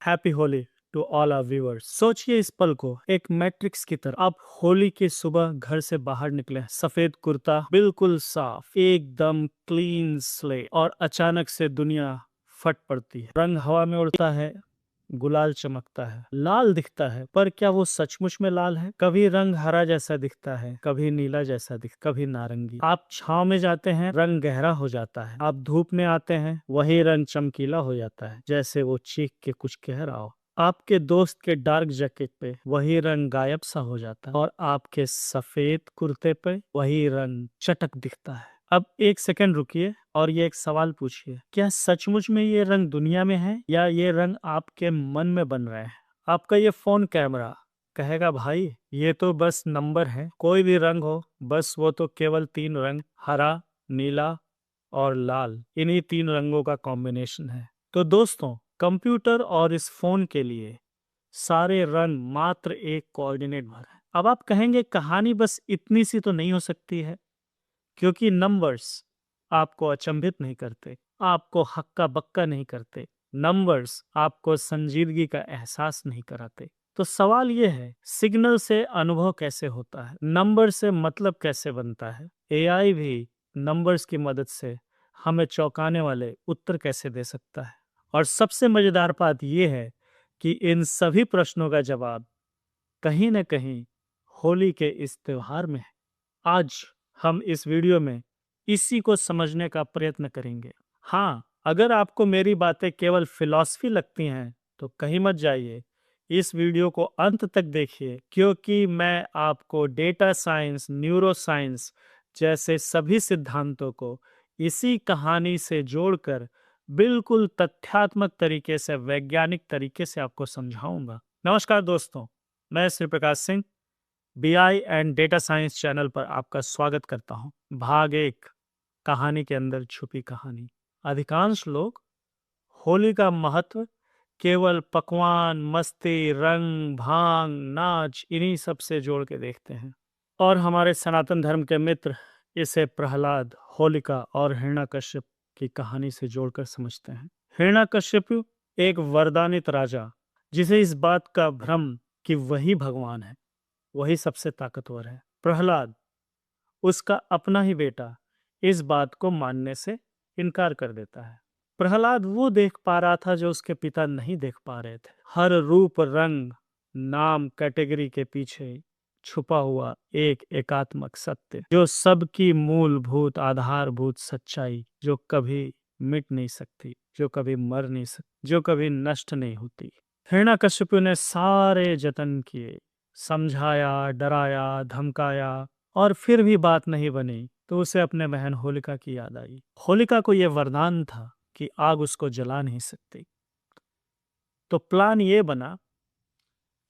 Happy Holi to all our viewers. सोचिए इस पल को एक मैट्रिक्स की तरह। आप होली की सुबह घर से बाहर निकले, सफेद कुर्ता बिल्कुल साफ, एकदम क्लीन स्लेट, और अचानक से दुनिया फट पड़ती है। रंग हवा में उड़ता है, गुलाल चमकता है, लाल दिखता है, पर क्या वो सचमुच में लाल है? कभी रंग हरा जैसा दिखता है, कभी नीला जैसा कभी नारंगी। आप छाव में जाते हैं, रंग गहरा हो जाता है। आप धूप में आते हैं, वही रंग चमकीला हो जाता है, जैसे वो चीख के कुछ कह रहा हो। आपके दोस्त के डार्क जैकेट पे वही रंग गायब सा हो जाता है, और आपके सफेद कुर्ते पे वही रंग चटक दिखता है। अब एक सेकंड रुकिए और ये एक सवाल पूछिए, क्या सचमुच में ये रंग दुनिया में है, या ये रंग आपके मन में बन रहे हैं? आपका ये फोन कैमरा कहेगा, भाई ये तो बस नंबर है, कोई भी रंग हो, बस वो तो केवल 3 रंग, हरा, नीला और लाल, इन्हीं 3 रंगों का कॉम्बिनेशन है। तो दोस्तों, कंप्यूटर और इस फोन के लिए सारे रंग मात्र एक कोऑर्डिनेट भर है। अब आप कहेंगे, कहानी बस इतनी सी तो नहीं हो सकती है, क्योंकि नंबर्स आपको अचंभित नहीं करते, आपको हक्का बक्का नहीं करते, नंबर्स आपको संजीदगी का एहसास नहीं कराते। तो सवाल यह है, सिग्नल से अनुभव कैसे होता है, नंबर से मतलब कैसे बनता है, एआई भी नंबर्स की मदद से हमें चौंकाने वाले उत्तर कैसे दे सकता है? और सबसे मजेदार बात यह है कि इन सभी प्रश्नों का जवाब कहीं न कहीं होली के इस त्योहार में है। आज हम इस वीडियो में इसी को समझने का प्रयत्न करेंगे। हाँ, अगर आपको मेरी बातें केवल फिलॉसफी लगती हैं तो कहीं मत जाइए, इस वीडियो को अंत तक देखिए, क्योंकि मैं आपको डेटा साइंस, न्यूरो साइंस जैसे सभी सिद्धांतों को इसी कहानी से जोड़कर बिल्कुल तथ्यात्मक तरीके से, वैज्ञानिक तरीके से आपको समझाऊंगा। नमस्कार दोस्तों, मैं Shri Prakash Singh BI and data science channel पर आपका स्वागत करता हूं। भाग 1, कहानी के अंदर छुपी कहानी। अधिकांश लोग होली का महत्व केवल पकवान, मस्ती, रंग, भांग, नाच, इन्हीं सब से जोड़ के देखते हैं, और हमारे सनातन धर्म के मित्र इसे प्रहलाद, होलिका और हिरण्यकश्यप की कहानी से जोड़कर समझते हैं। हिरण्यकश्यप एक वरदानित राजा, जिसे इस बात का भ्रम कि वही भगवान है, वही सबसे ताकतवर है। प्रहलाद, उसका अपना ही बेटा, इस बात को मानने से इनकार कर देता है। प्रहलाद वो देख पा रहा था जो उसके पिता नहीं देख पा रहे थे। हर रूप, रंग, नाम, कैटेगरी के पीछे छुपा हुआ एक एकात्मक सत्य, जो सबकी मूलभूत, आधारभूत सच्चाई, जो कभी मिट नहीं सकती, जो कभी मर नहीं सकती, जो कभी नष्ट नहीं होती। हिरण्यकश्यप ने सारे जतन किए, समझाया, डराया, धमकाया, और फिर भी बात नहीं बनी, तो उसे अपने बहन होलिका की याद आई। होलिका को यह वरदान था कि आग उसको जला नहीं सकती। तो प्लान ये बना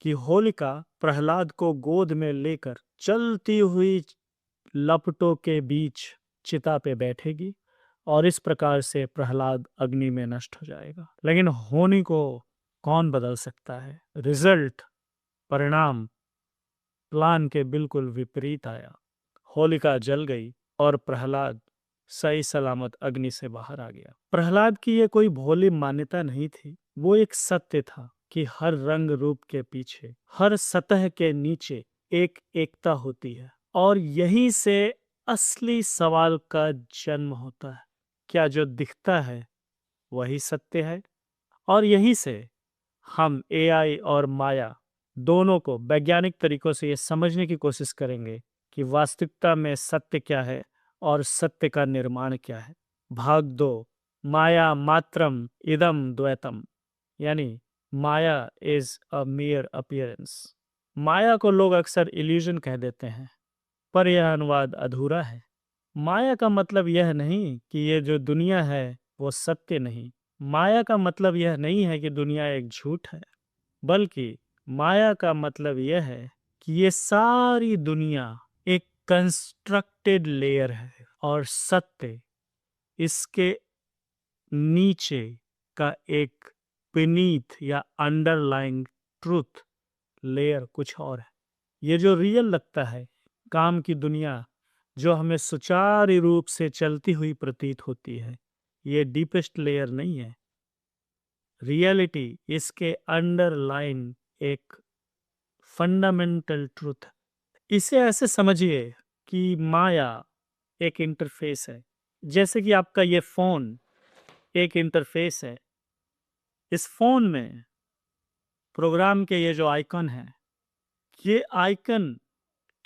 कि होलिका प्रहलाद को गोद में लेकर चलती हुई लपटों के बीच चिता पे बैठेगी, और इस प्रकार से प्रहलाद अग्नि में नष्ट हो जाएगा। लेकिन होनी को कौन बदल सकता है? रिजल्ट, परिणाम प्लान के बिल्कुल विपरीत आया। होलिका जल गई और प्रहलाद सही सलामत अग्नि से बाहर आ गया। प्रहलाद की यह कोई भोली मान्यता नहीं थी, वो एक सत्य था कि हर रंग रूप के पीछे, हर सतह के नीचे एक एकता होती है, और यहीं से असली सवाल का जन्म होता है। क्या जो दिखता है वही सत्य है? और यहीं से हम एआई और माया दोनों को वैज्ञानिक तरीकों से ये समझने की कोशिश करेंगे कि वास्तविकता में सत्य क्या है और सत्य का निर्माण क्या है। भाग 2, माया मात्रम इदम द्वैतम, यानी माया इज अ mere अपीयरेंस। माया को लोग अक्सर इल्यूजन कह देते हैं, पर यह अनुवाद अधूरा है। माया का मतलब यह नहीं कि ये जो दुनिया है वो सत्य नहीं। माया का मतलब यह नहीं है कि दुनिया एक झूठ है, बल्कि माया का मतलब यह है कि ये सारी दुनिया एक कंस्ट्रक्टेड लेयर है, और सत्य इसके नीचे का एक beneath या अंडरलाइंग ट्रूथ लेयर कुछ और है। ये जो रियल लगता है, काम की दुनिया, जो हमें सुचारू रूप से चलती हुई प्रतीत होती है, ये डीपेस्ट लेयर नहीं है। रियलिटी इसके अंडरलाइन एक फंडामेंटल ट्रूथ। इसे ऐसे समझिए कि माया एक इंटरफेस है, जैसे कि आपका ये फोन एक इंटरफेस है। इस फोन में प्रोग्राम के ये जो आइकन है, ये आइकन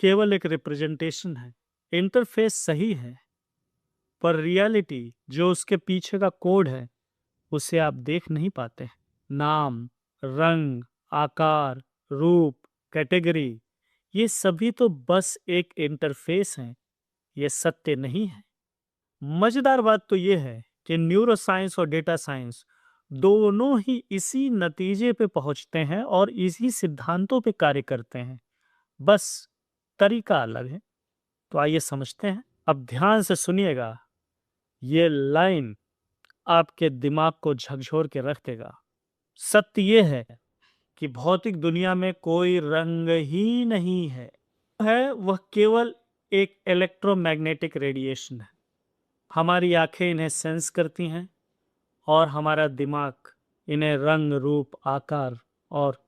केवल एक रिप्रेजेंटेशन है। इंटरफेस सही है, पर रियलिटी जो उसके पीछे का कोड है उसे आप देख नहीं पाते। नाम, रंग, आकार, रूप, कैटेगरी, ये सभी तो बस एक इंटरफेस हैं, ये सत्य नहीं है। मजेदार बात तो ये है कि न्यूरो साइंस और डेटा साइंस दोनों ही इसी नतीजे पे पहुंचते हैं और इसी सिद्धांतों पे कार्य करते हैं, बस तरीका अलग है। तो आइए समझते हैं। अब ध्यान से सुनिएगा, ये लाइन आपके दिमाग को झकझोर के रख देगा। सत्य ये है कि भौतिक दुनिया में कोई रंग ही नहीं है वह केवल एक इलेक्ट्रोमैग्नेटिक रेडिएशन है। हमारी आंखें इन्हें सेंस करती हैं और हमारा दिमाग इन्हें रंग, रूप, आकार और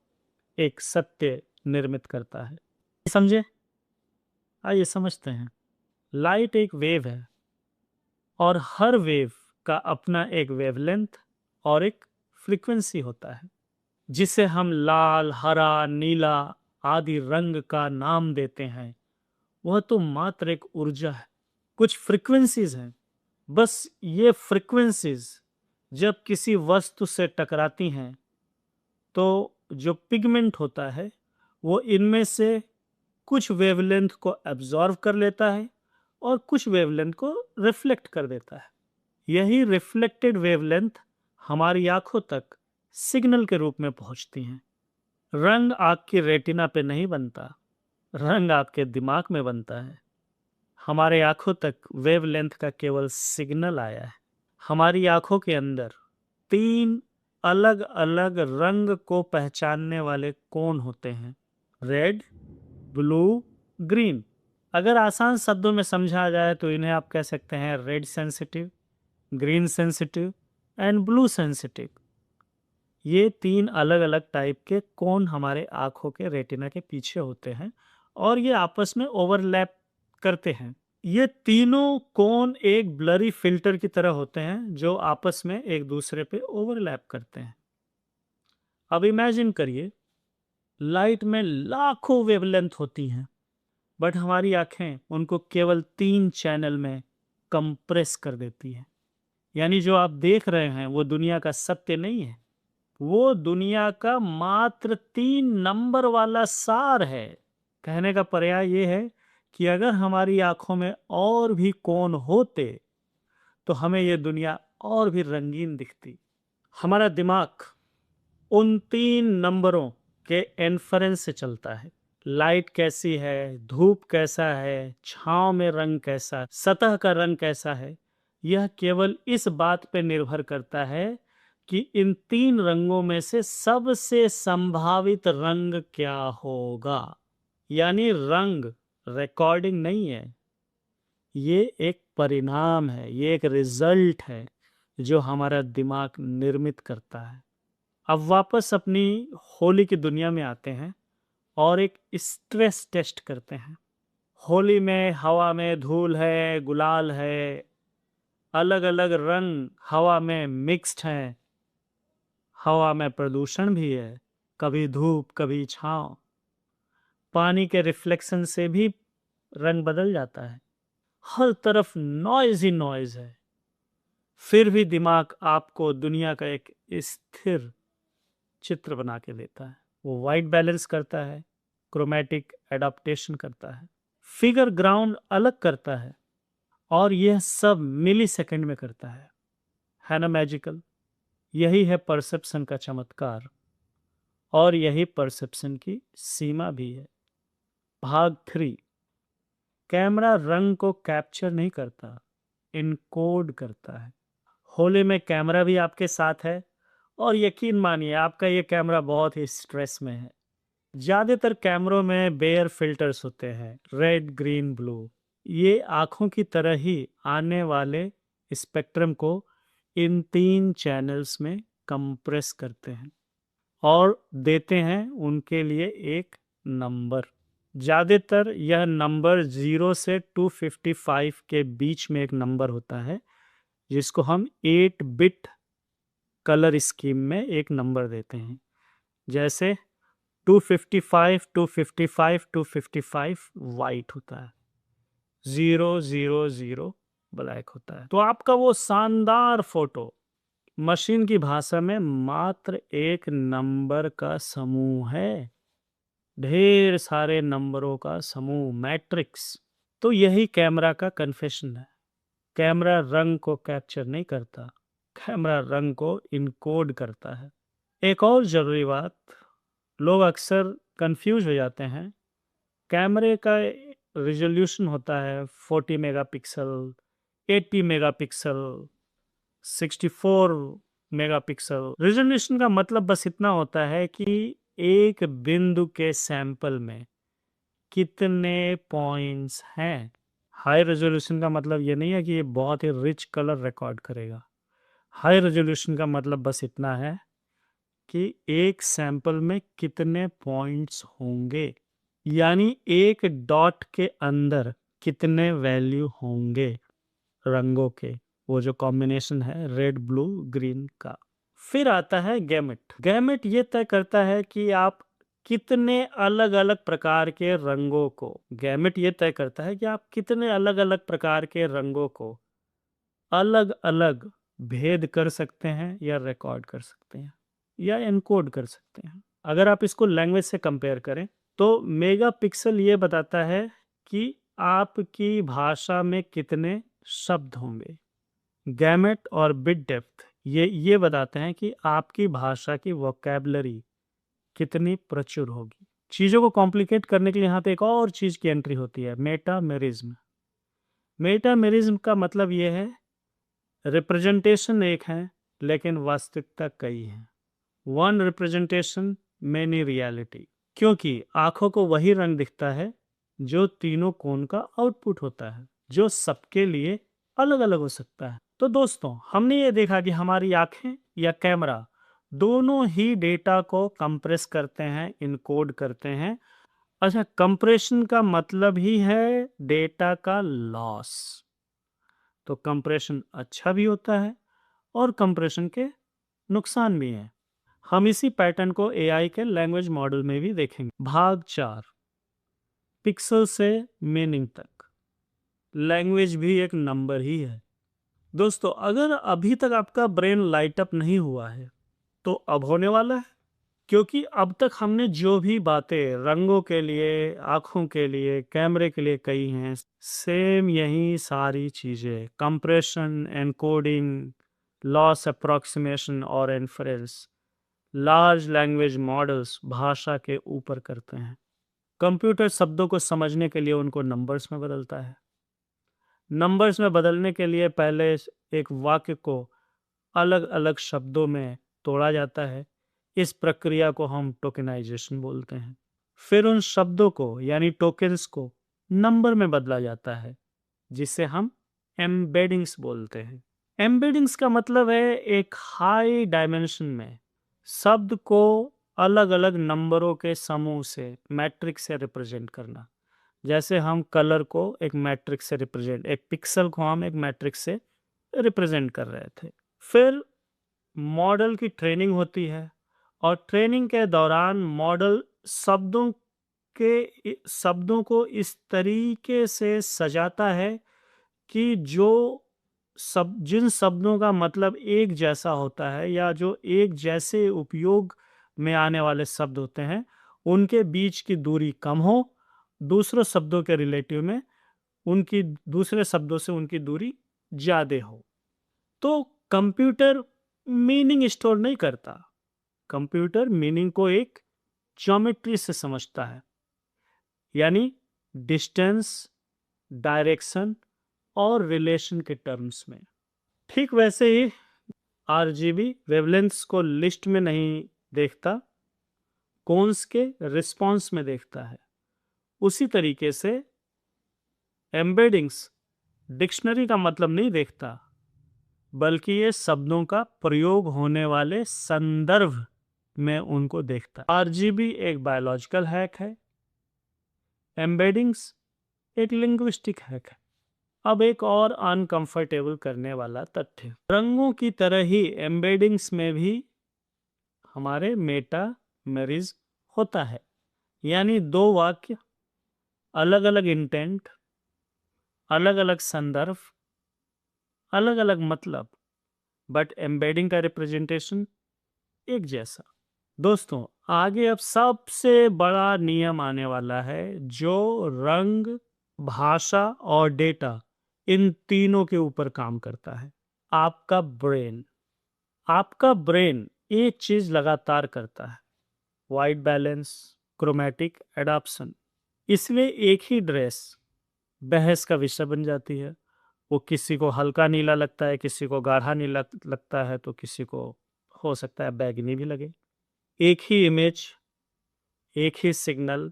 एक सत्य निर्मित करता है। समझे? आइए समझते हैं। लाइट एक वेव है और हर वेव का अपना एक वेवलेंथ और एक फ्रीक्वेंसी होता है, जिसे हम लाल, हरा, नीला आदि रंग का नाम देते हैं। वह तो मात्र एक ऊर्जा है, कुछ फ्रीक्वेंसीज हैं। बस ये फ्रीक्वेंसीज जब किसी वस्तु से टकराती हैं तो जो पिगमेंट होता है वो इनमें से कुछ वेवलेंथ को एब्जॉर्व कर लेता है और कुछ वेवलेंथ को रिफ्लेक्ट कर देता है। यही रिफ्लेक्टेड वेवलेंथ हमारी आंखों तक सिग्नल के रूप में पहुंचती हैं। रंग आपकी रेटिना पे नहीं बनता, रंग आपके दिमाग में बनता है। हमारे आंखों तक वेवलेंथ का केवल सिग्नल आया है। हमारी आंखों के अंदर 3 अलग अलग रंग को पहचानने वाले कोण होते हैं, रेड, ब्लू, ग्रीन। अगर आसान शब्दों में समझा जाए तो इन्हें आप कह सकते हैं red sensitive, green sensitive and blue sensitive. ये 3 अलग अलग टाइप के कोण हमारे आंखों के रेटिना के पीछे होते हैं और ये आपस में ओवरलैप करते हैं। ये तीनों कोण एक ब्लरी फिल्टर की तरह होते हैं जो आपस में एक दूसरे पे ओवरलैप करते हैं। अब इमेजिन करिए, लाइट में लाखों वेवलेंथ होती हैं, बट हमारी आंखें उनको केवल 3 चैनल में कंप्रेस कर देती है। यानी जो आप देख रहे हैं वो दुनिया का सत्य नहीं है, वो दुनिया का मात्र 3 नंबर वाला सार है। कहने का पर्याय ये है कि अगर हमारी आंखों में और भी कोण होते तो हमें ये दुनिया और भी रंगीन दिखती। हमारा दिमाग उन 3 नंबरों के इन्फरेंस से चलता है। लाइट कैसी है, धूप कैसा है, छांव में रंग कैसा, सतह का रंग कैसा है, यह केवल इस बात पर निर्भर करता है कि इन 3 रंगों में से सबसे संभावित रंग क्या होगा। यानी रंग रिकॉर्डिंग नहीं है, ये एक परिणाम है, ये एक रिजल्ट है जो हमारा दिमाग निर्मित करता है। अब वापस अपनी होली की दुनिया में आते हैं और एक स्ट्रेस टेस्ट करते हैं। होली में हवा में धूल है, गुलाल है, अलग अलग रंग हवा में मिक्स्ड हैं। हवा में प्रदूषण भी है, कभी धूप कभी छांव। पानी के रिफ्लेक्शन से भी रंग बदल जाता है। हर तरफ नॉइज ही नॉइज है। फिर भी दिमाग आपको दुनिया का एक स्थिर चित्र बना के देता है। वो वाइट बैलेंस करता है, क्रोमैटिक एडाप्टेशन करता है, फिगर ग्राउंड अलग करता है, और यह सब मिली सेकेंड में करता है ना मैजिकल? यही है परसेप्शन का चमत्कार और यही परसेप्शन की सीमा भी है। भाग 3। कैमरा रंग को कैप्चर नहीं करता, इनकोड करता है। होली में कैमरा भी आपके साथ है और यकीन मानिए आपका ये कैमरा बहुत ही स्ट्रेस में है। ज्यादातर कैमरों में बेयर फिल्टर्स होते हैं, रेड, ग्रीन, ब्लू। ये आंखों की तरह ही आने वाले स्पेक्ट्रम को इन 3 चैनल्स में कंप्रेस करते हैं और देते हैं उनके लिए एक नंबर। ज़्यादातर यह नंबर 0 से 255 के बीच में एक नंबर होता है, जिसको हम 8 बिट कलर स्कीम में एक नंबर देते हैं। जैसे 255, 255, 255 वाइट होता है, 000 ब्लैक होता है। तो आपका वो शानदार फोटो मशीन की भाषा में मात्र एक नंबर का समूह है, ढेर सारे नंबरों का समूह, मैट्रिक्स। तो यही कैमरा का कन्फेशन है। कैमरा रंग को कैप्चर नहीं करता, कैमरा रंग को इनकोड करता है। एक और जरूरी बात, लोग अक्सर कंफ्यूज हो जाते हैं। कैमरे का रिजोल्यूशन होता है 40 मेगापिक्सल, 80 मेगापिक्सल, 64 मेगापिक्सल। रिजोल्यूशन का मतलब बस इतना होता है कि एक बिंदु के सैंपल में कितने पॉइंट्स हैं। हाई रेजोल्यूशन का मतलब ये नहीं है कि ये बहुत ही रिच कलर रिकॉर्ड करेगा। हाई रेजोल्यूशन का मतलब बस इतना है कि एक सैंपल में कितने पॉइंट्स होंगे, यानी एक डॉट के अंदर कितने वैल्यू होंगे रंगों के, वो जो कॉम्बिनेशन है रेड ब्लू ग्रीन का। फिर आता है गैमेट। गैमेट ये तय करता है कि आप कितने अलग अलग प्रकार के रंगों को, गैमेट ये तय करता है कि आप कितने अलग अलग प्रकार के रंगों को अलग अलग भेद कर सकते हैं या रिकॉर्ड कर सकते हैं या एनकोड कर सकते हैं। अगर आप इसको लैंग्वेज से कंपेयर करें तो मेगापिक्सल ये बताता है कि आपकी भाषा में कितने शब्द होंगे। गैमेट और बिट डेप्थ ये बताते हैं कि आपकी भाषा की वोकैबलरी कितनी प्रचुर होगी। चीज़ों को कॉम्प्लिकेट करने के लिए यहाँ पे एक और चीज़ की एंट्री होती है, मेटामेरिज्म। मेटामेरिज्म का मतलब ये है रिप्रेजेंटेशन एक है लेकिन वास्तविकता कई है। One representation many reality. क्योंकि आंखों को वही रंग दिखता है जो तीनों कोण का आउटपुट होता है, जो सबके लिए अलग अलग हो सकता है। तो दोस्तों, हमने ये देखा कि हमारी आंखें या कैमरा दोनों ही डेटा को कंप्रेस करते हैं, इनकोड करते हैं। अच्छा, कंप्रेशन का मतलब ही है डेटा का लॉस। तो कंप्रेशन अच्छा भी होता है और कंप्रेशन के नुकसान भी हैं। हम इसी पैटर्न को एआई के लैंग्वेज मॉडल में भी देखेंगे। भाग 4, पिक्सल से मीनिंग तक। लैंग्वेज भी एक नंबर ही है। दोस्तों, अगर अभी तक आपका ब्रेन लाइट अप नहीं हुआ है तो अब होने वाला है, क्योंकि अब तक हमने जो भी बातें रंगों के लिए, आंखों के लिए, कैमरे के लिए कही हैं, सेम यही सारी चीजें कंप्रेशन, एनकोडिंग, लॉस अप्रोक्सीमेशन और इन्फरेंस लार्ज लैंग्वेज मॉडल्स भाषा के ऊपर करते हैं। कंप्यूटर शब्दों को समझने के लिए उनको नंबर्स में बदलता है। नंबर्स में बदलने के लिए पहले एक वाक्य को अलग अलग शब्दों में तोड़ा जाता है। इस प्रक्रिया को हम टोकेनाइजेशन बोलते हैं। फिर उन शब्दों को यानी टोकन्स को नंबर में बदला जाता है, जिसे हम एम्बेडिंग्स बोलते हैं। एम्बेडिंग्स का मतलब है एक हाई डायमेंशन में शब्द को अलग अलग नंबरों के समूह से, मैट्रिक्स से रिप्रेजेंट करना। जैसे हम कलर को एक मैट्रिक्स से रिप्रेजेंट, एक पिक्सल को हम एक मैट्रिक्स से रिप्रेजेंट कर रहे थे। फिर मॉडल की ट्रेनिंग होती है और ट्रेनिंग के दौरान मॉडल शब्दों को इस तरीके से सजाता है कि जिन शब्दों का मतलब एक जैसा होता है या जो एक जैसे उपयोग में आने वाले शब्द होते हैं, उनके बीच की दूरी कम हो, दूसरे शब्दों के रिलेटिव में उनकी दूसरे शब्दों से उनकी दूरी ज्यादा हो। तो कंप्यूटर मीनिंग स्टोर नहीं करता। कंप्यूटर मीनिंग को एक ज्योमेट्री से समझता है, यानी डिस्टेंस, डायरेक्शन और रिलेशन के टर्म्स में। ठीक वैसे ही आरजीबी वेवलेंथ्स को लिस्ट में नहीं देखता, कोन्स के रिस्पॉन्स में देखता है। उसी तरीके से एम्बेडिंग्स डिक्शनरी का मतलब नहीं देखता, बल्कि ये शब्दों का प्रयोग होने वाले संदर्भ में उनको देखता है। आरजीबी एक बायोलॉजिकल हैक है, एम्बेडिंग्स एक लिंग्विस्टिक हैक है। अब एक और अनकंफर्टेबल करने वाला तथ्य, रंगों की तरह ही एम्बेडिंग्स में भी हमारे मेटामेरिज होता है, यानी दो वाक्य, अलग अलग इंटेंट, अलग अलग संदर्भ, अलग अलग मतलब, बट एम्बेडिंग का रिप्रेजेंटेशन एक जैसा। दोस्तों, आगे अब सबसे बड़ा नियम आने वाला है जो रंग, भाषा और डेटा इन तीनों के ऊपर काम करता है। आपका ब्रेन। आपका ब्रेन एक चीज लगातार करता है, वाइट बैलेंस, क्रोमैटिक एडाप्शन। इसलिए एक ही ड्रेस बहस का विषय बन जाती है। वो किसी को हल्का नीला लगता है, किसी को गाढ़ा नीला लगता है, तो किसी को हो सकता है बैगनी भी लगे। एक ही इमेज, एक ही सिग्नल,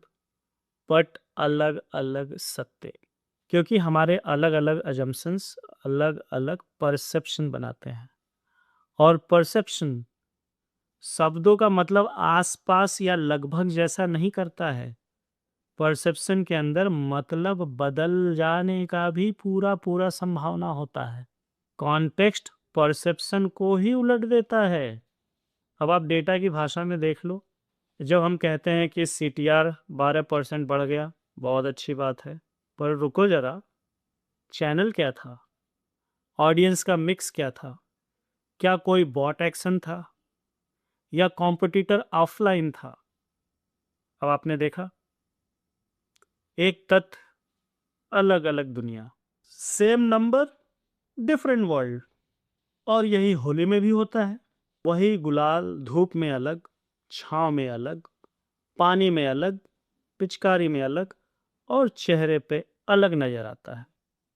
बट अलग अलग सत्य, क्योंकि हमारे अलग अलग अजम्पशंस अलग अलग परसेप्शन बनाते हैं। और परसेप्शन शब्दों का मतलब आसपास या लगभग जैसा नहीं करता है। परसेप्शन के अंदर मतलब बदल जाने का भी पूरा पूरा संभावना होता है। कॉन्टेक्स्ट परसेप्शन को ही उलट देता है। अब आप डेटा की भाषा में देख लो, जब हम कहते हैं कि CTR 12% बढ़ गया, बहुत अच्छी बात है, पर रुको जरा, चैनल क्या था, ऑडियंस का मिक्स क्या था, क्या कोई बॉट एक्शन था या कॉम्पिटिटर ऑफलाइन था? अब आपने देखा, एक तथ्य, अलग अलग दुनिया, सेम नंबर, डिफरेंट वर्ल्ड। और यही होली में भी होता है। वही गुलाल धूप में अलग, छांव में अलग, पानी में अलग, पिचकारी में अलग और चेहरे पे अलग नजर आता है।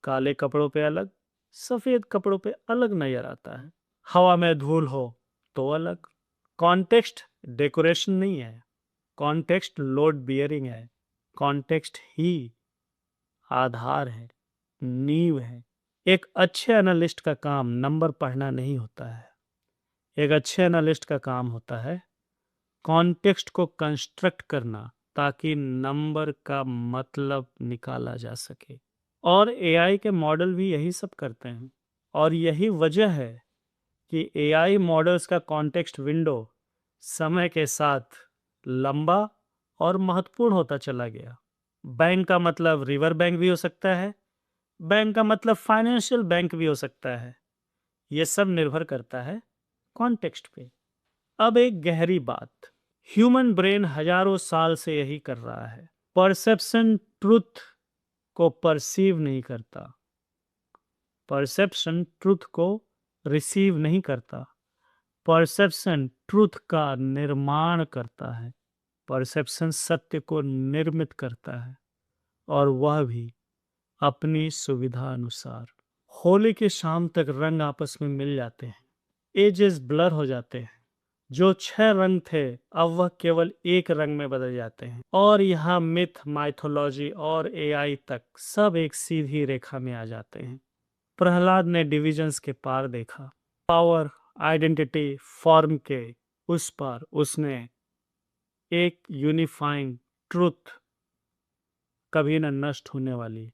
काले कपड़ों पे अलग, सफेद कपड़ों पे अलग नजर आता है। हवा में धूल हो तो अलग। कॉन्टेक्स्ट डेकोरेशन नहीं है, कॉन्टेक्स्ट लोड बियरिंग है। कॉन्टेक्स्ट ही आधार है, नींव है। एक अच्छे एनालिस्ट का काम नंबर पढ़ना नहीं होता है। एक अच्छे एनालिस्ट का काम होता है कॉन्टेक्स्ट को कंस्ट्रक्ट करना, ताकि नंबर का मतलब निकाला जा सके। और एआई के मॉडल भी यही सब करते हैं। और यही वजह है कि एआई मॉडल्स का कॉन्टेक्स्ट विंडो समय के साथ लंबा और महत्वपूर्ण होता चला गया। बैंक का मतलब रिवर बैंक भी हो सकता है, बैंक का मतलब फाइनेंशियल बैंक भी हो सकता है। यह सब निर्भर करता है कॉन्टेक्स्ट पे। अब एक गहरी बात, ह्यूमन ब्रेन हजारों साल से यही कर रहा है। परसेप्शन ट्रुथ को परसीव नहीं करता, परसेप्शन ट्रुथ को रिसीव नहीं करता, परसेप्शन ट्रुथ का निर्माण करता है। परसेप्शन सत्य को निर्मित करता है, और वह भी अपनी सुविधा अनुसार। होली की शाम तक रंग आपस में मिल जाते हैं, एजेस ब्लर हो जाते हैं। जो 6 रंग थे अब वह केवल एक रंग में बदल जाते हैं। और यहाँ मिथ, माइथोलॉजी और एआई तक सब एक सीधी रेखा में आ जाते हैं। प्रहलाद ने डिविजन्स के पार देखा, पावर, आइडेंटिटी, फॉर्म के उस पार उसने एक यूनिफाइंग ट्रुथ, कभी न नष्ट होने वाली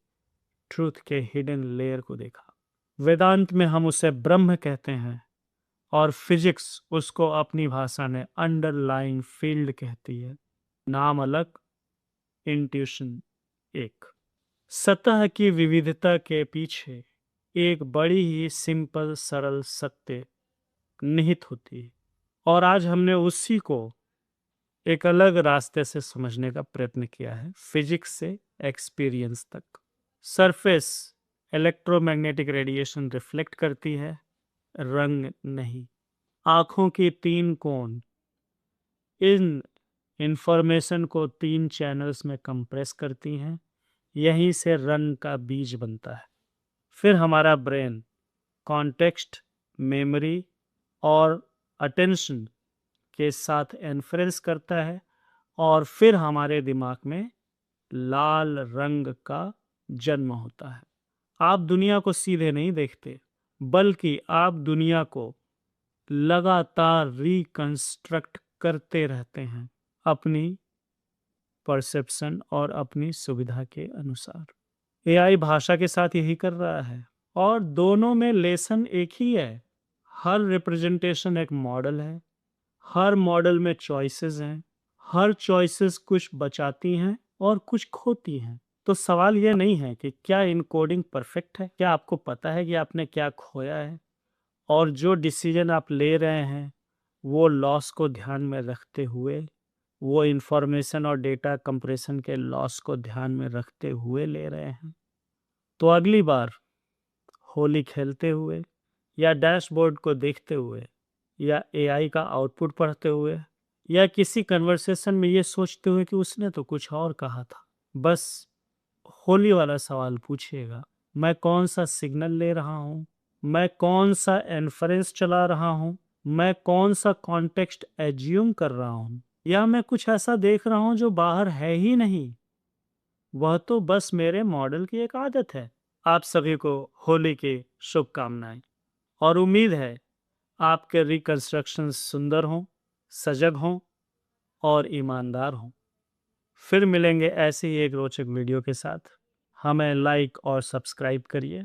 ट्रुथ के हिडन लेयर को देखा। वेदांत में हम उसे ब्रह्म कहते हैं, और फिजिक्स उसको अपनी भाषा में अंडरलाइंग फील्ड कहती है। नाम अलग, इंट्यूशन एक। सतह की विविधता के पीछे एक बड़ी ही सिंपल सरल सत्य निहित होती है, और आज हमने उसी को एक अलग रास्ते से समझने का प्रयत्न किया है, फिजिक्स से एक्सपीरियंस तक। सरफेस इलेक्ट्रोमैग्नेटिक रेडिएशन रिफ्लेक्ट करती है, रंग नहीं। आंखों की 3 कोण इन इंफॉर्मेशन को 3 चैनल्स में कंप्रेस करती हैं। यहीं से रंग का बीज बनता है। फिर हमारा ब्रेन कॉन्टेक्स्ट, मेमोरी और अटेंशन के साथ इन्फ्लुएंस करता है, और फिर हमारे दिमाग में लाल रंग का जन्म होता है। आप दुनिया को सीधे नहीं देखते, बल्कि आप दुनिया को लगातार रिकंस्ट्रक्ट करते रहते हैं अपनी परसेप्शन और अपनी सुविधा के अनुसार। एआई भाषा के साथ यही कर रहा है और दोनों में लेसन एक ही है। हर रिप्रेजेंटेशन एक मॉडल है, हर मॉडल में चॉइसेस हैं, हर चॉइसेस कुछ बचाती हैं और कुछ खोती हैं। तो सवाल यह नहीं है कि क्या इनकोडिंग परफेक्ट है, क्या आपको पता है कि आपने क्या खोया है, और जो डिसीजन आप ले रहे हैं वो लॉस को ध्यान में रखते हुए, वो इंफॉर्मेशन और डेटा कंप्रेशन के लॉस को ध्यान में रखते हुए ले रहे हैं। तो अगली बार होली खेलते हुए या डैशबोर्ड को देखते हुए या एआई का आउटपुट पढ़ते हुए या किसी कन्वर्सेशन में ये सोचते हुए कि उसने तो कुछ और कहा था, बस होली वाला सवाल पूछिएगा, मैं कौन सा सिग्नल ले रहा हूँ, मैं कौन सा इन्फरेंस चला रहा हूँ, मैं कौन सा कॉन्टेक्स्ट एज्यूम कर रहा हूँ, या मैं कुछ ऐसा देख रहा हूँ जो बाहर है ही नहीं। वह तो बस मेरे मॉडल की एक आदत है। आप सभी को होली की शुभकामनाएं और उम्मीद है आपके रिकंस्ट्रक्शन सुंदर हों, सजग हों और ईमानदार हों। फिर मिलेंगे ऐसे ही एक रोचक वीडियो के साथ। हमें लाइक और सब्सक्राइब करिए।